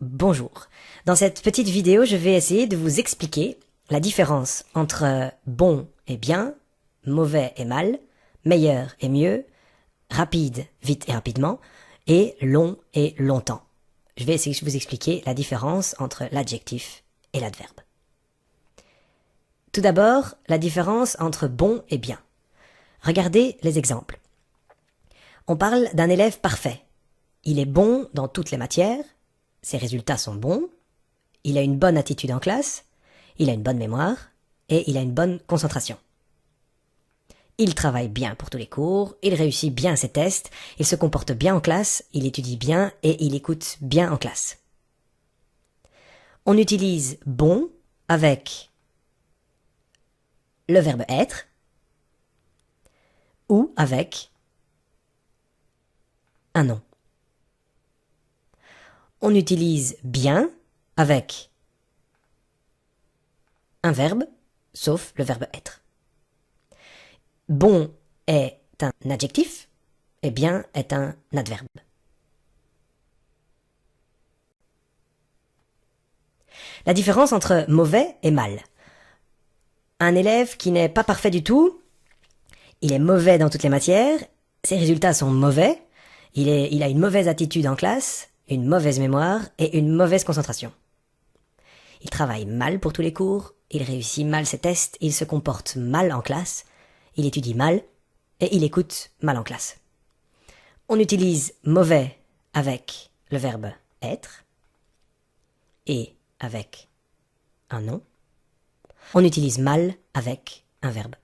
Bonjour. Dans cette petite vidéo, je vais essayer de vous expliquer la différence entre bon et bien, mauvais et mal, meilleur et mieux, rapide, vite et rapidement, et long et longtemps. Je vais essayer de vous expliquer la différence entre l'adjectif et l'adverbe. Tout d'abord, la différence entre bon et bien. Regardez les exemples. On parle d'un élève parfait. Il est bon dans toutes les matières, ses résultats sont bons, il a une bonne attitude en classe, il a une bonne mémoire et il a une bonne concentration. Il travaille bien pour tous les cours, il réussit bien ses tests, il se comporte bien en classe, il étudie bien et il écoute bien en classe. On utilise bon avec le verbe être ou avec un nom. On utilise bien avec un verbe, sauf le verbe être. Bon est un adjectif et bien est un adverbe. La différence entre mauvais et mal. Un élève qui n'est pas parfait du tout, il est mauvais dans toutes les matières, ses résultats sont mauvais, il a une mauvaise attitude en classe, une mauvaise mémoire et une mauvaise concentration. Il travaille mal pour tous les cours, il réussit mal ses tests, il se comporte mal en classe, il étudie mal et il écoute mal en classe. On utilise mauvais avec le verbe être et avec un nom. On utilise mal avec un verbe.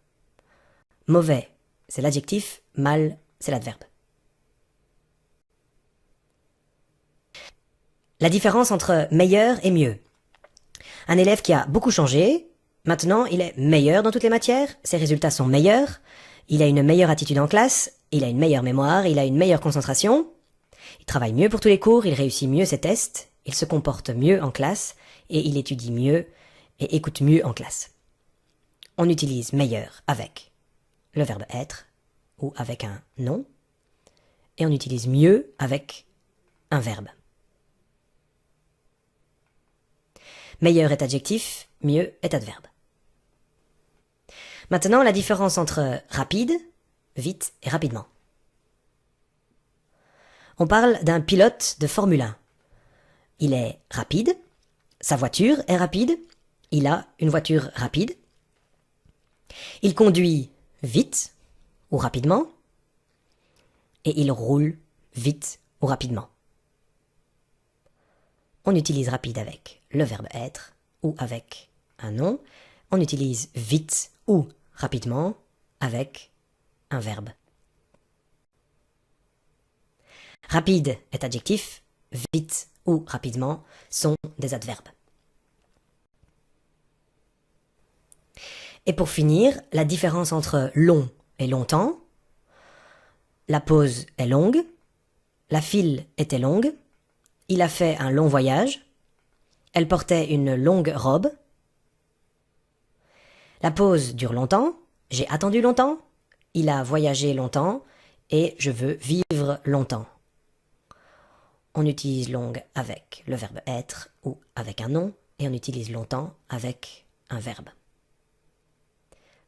Mauvais, c'est l'adjectif, mal, c'est l'adverbe. La différence entre meilleur et mieux. Un élève qui a beaucoup changé, maintenant il est meilleur dans toutes les matières, ses résultats sont meilleurs, il a une meilleure attitude en classe, il a une meilleure mémoire, il a une meilleure concentration, il travaille mieux pour tous les cours, il réussit mieux ses tests, il se comporte mieux en classe et il étudie mieux et écoute mieux en classe. On utilise meilleur avec le verbe être ou avec un nom et on utilise mieux avec un verbe. Meilleur est adjectif, mieux est adverbe. Maintenant, la différence entre rapide, vite et rapidement. On parle d'un pilote de Formule 1. Il est rapide, sa voiture est rapide, il a une voiture rapide. Il conduit vite ou rapidement et il roule vite ou rapidement. On utilise rapide avec le verbe être ou avec un nom. On utilise vite ou rapidement avec un verbe. Rapide est adjectif, vite ou rapidement sont des adverbes. Et pour finir, la différence entre long et longtemps. La pause est longue, la file était longue, il a fait un long voyage, elle portait une longue robe. La pause dure longtemps, j'ai attendu longtemps, il a voyagé longtemps et je veux vivre longtemps. On utilise longue avec le verbe être ou avec un nom et on utilise longtemps avec un verbe.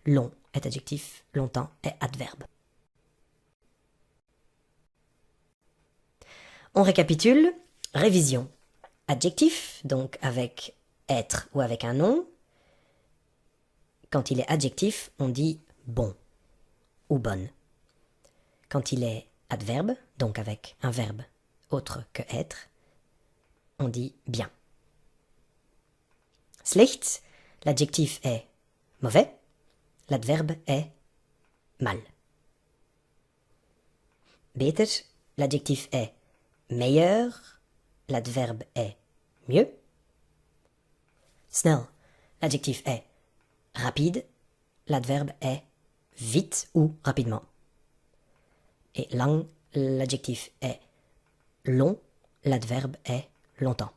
Long est adjectif, longtemps est adverbe. On récapitule. Révision. Adjectif, donc avec être ou avec un nom. Quand il est adjectif, on dit bon ou bonne. Quand il est adverbe, donc avec un verbe autre que être, on dit bien. Slecht, l'adjectif est mauvais, l'adverbe est mal. Beter, l'adjectif est meilleur, l'adverbe est mieux. Snel, l'adjectif est rapide, l'adverbe est vite ou rapidement. Et lang, l'adjectif est long, l'adverbe est longtemps.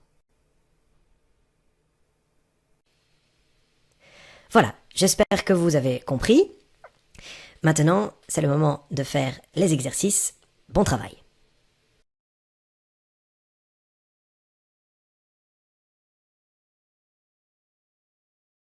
Voilà, j'espère que vous avez compris. Maintenant, c'est le moment de faire les exercices. Bon travail!